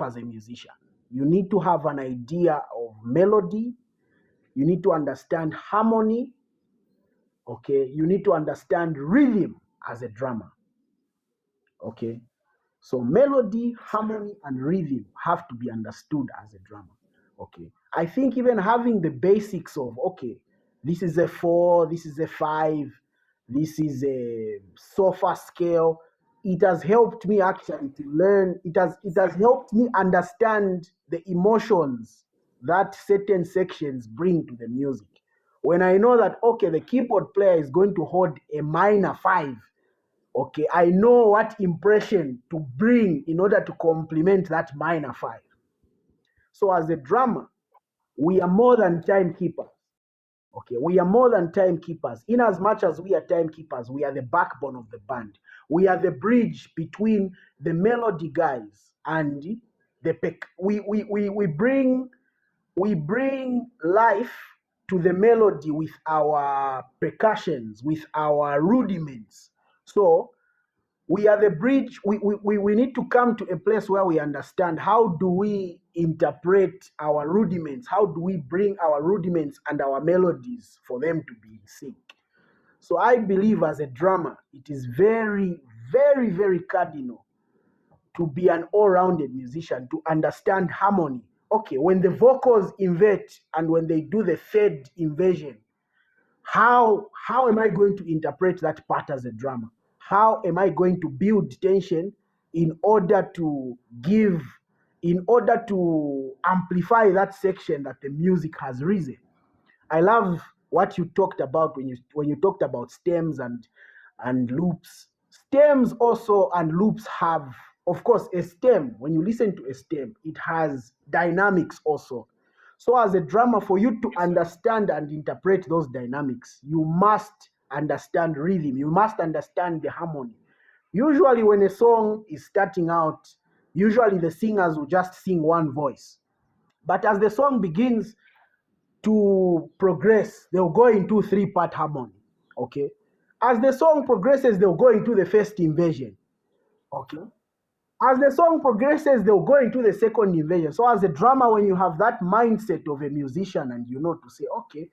as a musician. You need to have an idea of melody. You need to understand harmony. Okay. You need to understand rhythm as a drummer. Okay. So melody, harmony, and rhythm have to be understood as a drummer. Okay. I think even having the basics of, okay, this is a 4, this is a 5, this is a sofa scale. It has helped me actually to learn. It has helped me understand the emotions that certain sections bring to the music. When I know that, okay, the keyboard player is going to hold a minor 5, okay, I know what impression to bring in order to complement that minor 5. So as a drummer, we are more than timekeepers. Okay, we are more than timekeepers. In as much as we are timekeepers, we are the backbone of the band. We are the bridge between the melody guys and we bring life to the melody with our percussions, with our rudiments. So we are the bridge. We need to come to a place where we understand how do we interpret our rudiments, how do we bring our rudiments and our melodies for them to be in sync. So I believe as a drummer, it is very, very, very cardinal to be an all-rounded musician, to understand harmony. Okay, when the vocals invert and when they do the third inversion, how am I going to interpret that part as a drummer? How am I going to build tension in order to amplify that section that the music has risen? I love what you talked about when you talked about stems and loops. Stems also and loops have, of course, a stem. When you listen to a stem, it has dynamics also. So, as a drummer, for you to understand and interpret those dynamics, you must understand rhythm. You must understand the harmony. Usually, when a song is starting out, usually the singers will just sing one voice. But as the song begins to progress, they'll go into three-part harmony. Okay. As the song progresses, they'll go into the first inversion. Okay. As the song progresses, they'll go into the second inversion. So, as a drummer, when you have that mindset of a musician and you know to say, okay,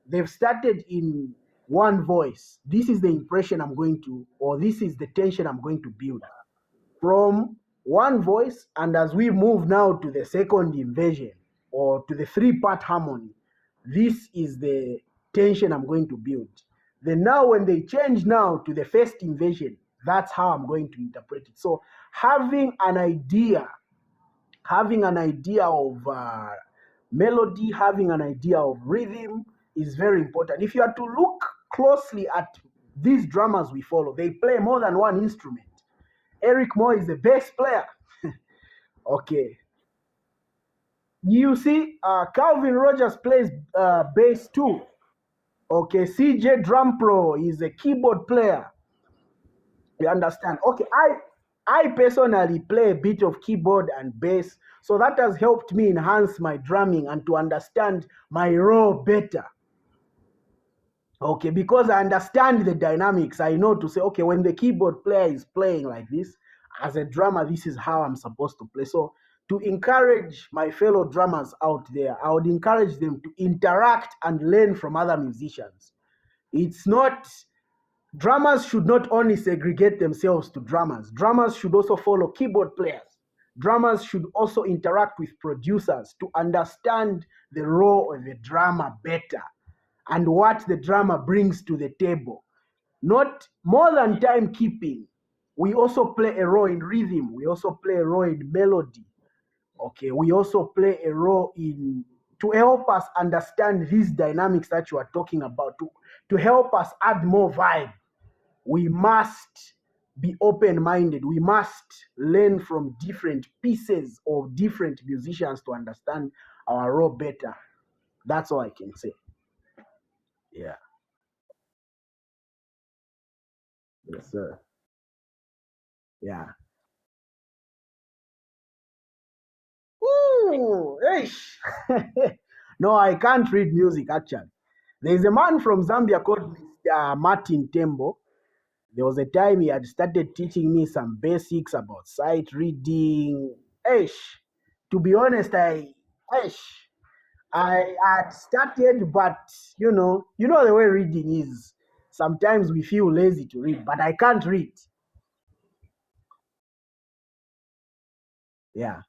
they've started in one voice, this is the impression I'm going to, or this is the tension I'm going to build from one voice. And as we move now to the second inversion or to the three-part harmony, this is the tension I'm going to build. Then now when they change now to the first inversion, that's how I'm going to interpret it. So having an idea of melody, having an idea of rhythm is very important. If you are to look closely at these drummers we follow, they play more than one instrument. Eric Moore is the bass player. Okay. You see, Calvin Rogers plays bass too. Okay, CJ Drum Pro is a keyboard player. You understand? Okay, I personally play a bit of keyboard and bass, so that has helped me enhance my drumming and to understand my role better. Okay, because I understand the dynamics, I know to say, okay, when the keyboard player is playing like this, as a drummer, this is how I'm supposed to play. So to encourage my fellow drummers out there, I would encourage them to interact and learn from other musicians. It's not, drummers should not only segregate themselves to drummers. Drummers should also follow keyboard players. Drummers should also interact with producers to understand the role of the drummer better and what the drummer brings to the table. Not more than timekeeping. We also play a role in rhythm. We also play a role in melody. Okay, we also play a role in to help us understand these dynamics that you are talking about, to help us add more vibe. We must be open-minded. We must learn from different pieces of different musicians to understand our role better. That's all I can say. Yeah. Yes, sir. Yeah. Ooh, eish. No, I can't read music actually. There's a man from Zambia called Mr. Martin Tembo. There was a time he had started teaching me some basics about sight reading. Ish. To be honest, ish, I had started, but you know the way reading is. Sometimes we feel lazy to read, but I can't read. Yeah.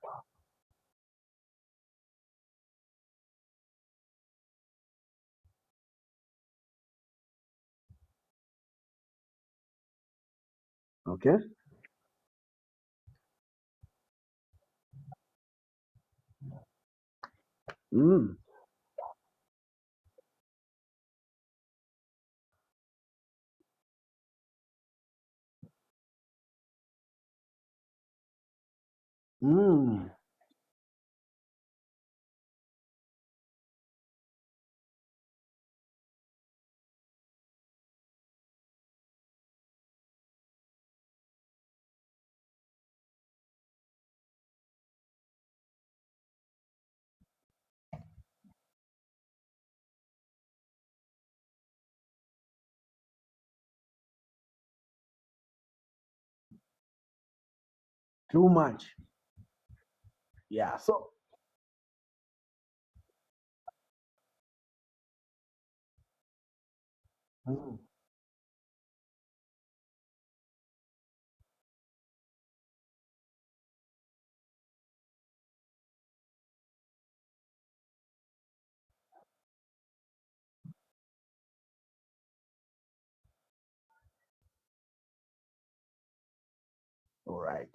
Okay. Mm. Mm. Too much. Yeah. So. Mm. All right.